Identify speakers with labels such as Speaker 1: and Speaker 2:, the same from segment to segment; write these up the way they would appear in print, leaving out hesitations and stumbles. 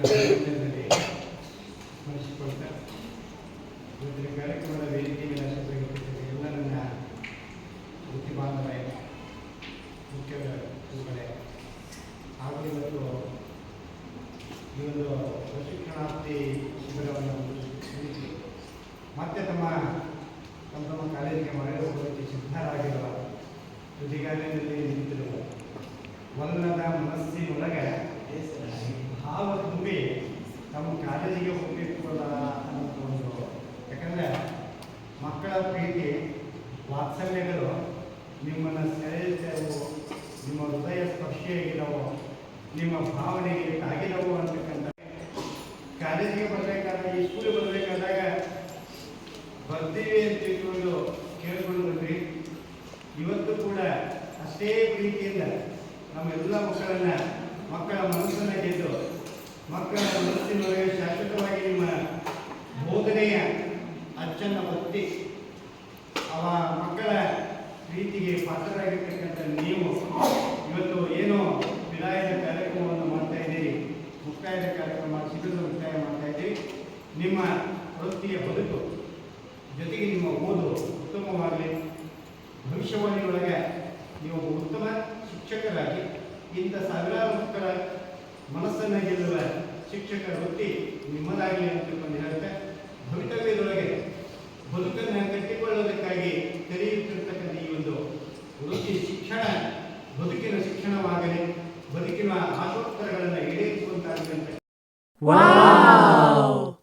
Speaker 1: ಸಂದರ್ಭದಲ್ಲಿ ಸ್ಮರಿಸಿಕೊಳ್ತಾ ಇವತ್ತಿನ ಕಾರ್ಯಕ್ರಮದ ವೇದಿಕೆ ಮೇಲೆ ಎಲ್ಲ ನನ್ನ ವೃತ್ತಿ ಬಾಂಧವರೇ, ಮುಖ್ಯ ಗುರುಗಳೇ ಹಾಗೂ ಇವತ್ತು ಈ ಒಂದು ಪ್ರಶಿಕ್ಷಣಾರ್ಥಿ ಶಿಬಿರವನ್ನು ಮುಗಿಸಿ ಮತ್ತೆ ತಮ್ಮ ಕಾಲೇಜಿಗೆ ಮರಳಿ ಹೋಗೋದಕ್ಕೆ ಸಿದ್ಧರಾಗಿರುವ ತುದಿಗಾಲಿನಲ್ಲಿ ನಿಂತಿರುವ ಒಲ್ಲದ ಮನಸ್ಸಿನೊಳಗೆ ಭಾವ ತುಂಬಿ ತಮ್ಮ ಕಾಲೇಜಿಗೆ ಹೋಗಬೇಕಲ್ಲ ಅನ್ನೋ ಒಂದು, ಯಾಕಂದರೆ ಮಕ್ಕಳ ಪ್ರೀತಿ ವಾತ್ಸಲ್ಯಗಳು ನಿಮ್ಮನ್ನು ಸೆಳೆಯುತ್ತವು, ನಿಮ್ಮ ಹೃದಯ ಸ್ಪರ್ಶಿಯಾಗಿದ್ದವು, ನಿಮ್ಮ ಭಾವನೆಗೆ ತಾಗಿದವು ಅಂತಕ್ಕಂಥ ಕಾಲೇಜಿಗೆ ಬರಬೇಕಾದಾಗ, ಈ ಸ್ಕೂಲಿಗೆ ಬರಬೇಕಾದಾಗ ಬರ್ತೀವಿ ಅಂತ ತಿಳ್ಕೊಂಡು ಕೇಳಿಕೊಂಡು ಬಂದ್ರಿ. ಇವತ್ತು ಕೂಡ ಅಷ್ಟೇ ಪ್ರೀತಿಯಿಂದ ನಮ್ಮೆಲ್ಲ ಮಕ್ಕಳ ಮನಸ್ಸನ್ನು ಗೆದ್ದು ಮಕ್ಕಳ ಮನಸ್ಸಿನೊಳಗೆ ಶಾಶ್ವತವಾಗಿ ನಿಮ್ಮ ಬೋಧನೆಯ ಅಚ್ಚನ್ನು ಒತ್ತಿ ಅವ ಮಕ್ಕಳ ಪ್ರೀತಿಗೆ ಪಾತ್ರರಾಗಿರ್ತಕ್ಕಂಥ ನೀವು ಇವತ್ತು ಏನೋ ವಿದಾಯದ ಕಾರ್ಯಕ್ರಮವನ್ನು ಮಾಡ್ತಾ ಇದ್ದೀರಿ, ಮುಕ್ತಾಯದ ಕಾರ್ಯಕ್ರಮ, ಶಿಬಿರದ ಮುಕ್ತಾಯ ಮಾಡ್ತಾ ಇದ್ದೀರಿ. ನಿಮ್ಮ ವೃತ್ತಿಯ ಬದುಕು ಜೊತೆಗೆ ನಿಮ್ಮ ಓದು ಉತ್ತಮವಾಗಲಿ, ಭವಿಷ್ಯವಾಣಿಯೊಳಗೆ ನೀವು ಉತ್ತಮ ಶಿಕ್ಷಕರಾಗಿ ಇಂಥ ಸಾವಿರಾರು ಮಕ್ಕಳ ಮನಸ್ಸನ್ನು ಗೆಲ್ಲುವ ಶಿಕ್ಷಕರ ವೃತ್ತಿ ನಿಮ್ಮದಾಗಲಿ ಅಂತಕೊಂಡು ಹೇಳುತ್ತೆ. ಭವಿತವ್ಯದೊಳಗೆ ಬದುಕನ್ನು ಕಟ್ಟಿಕೊಳ್ಳೋದಕ್ಕಾಗಿ ತೆರೆಯುತ್ತಿರ್ತಕ್ಕಂಥ ಈ ಒಂದು ವೃತ್ತಿ ಶಿಕ್ಷಣ ಬದುಕಿನ ಶಿಕ್ಷಣವಾಗಲಿ, ಬದುಕಿನ ಆಶೋತ್ತರಗಳನ್ನು ಈಡೇರಿಸುವಂತಾಗಲಿ.
Speaker 2: Wow!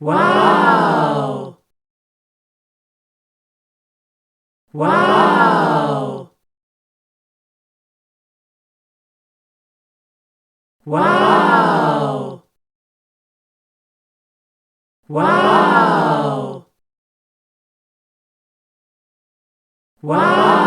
Speaker 2: Wow! Wow! Wow! Wow!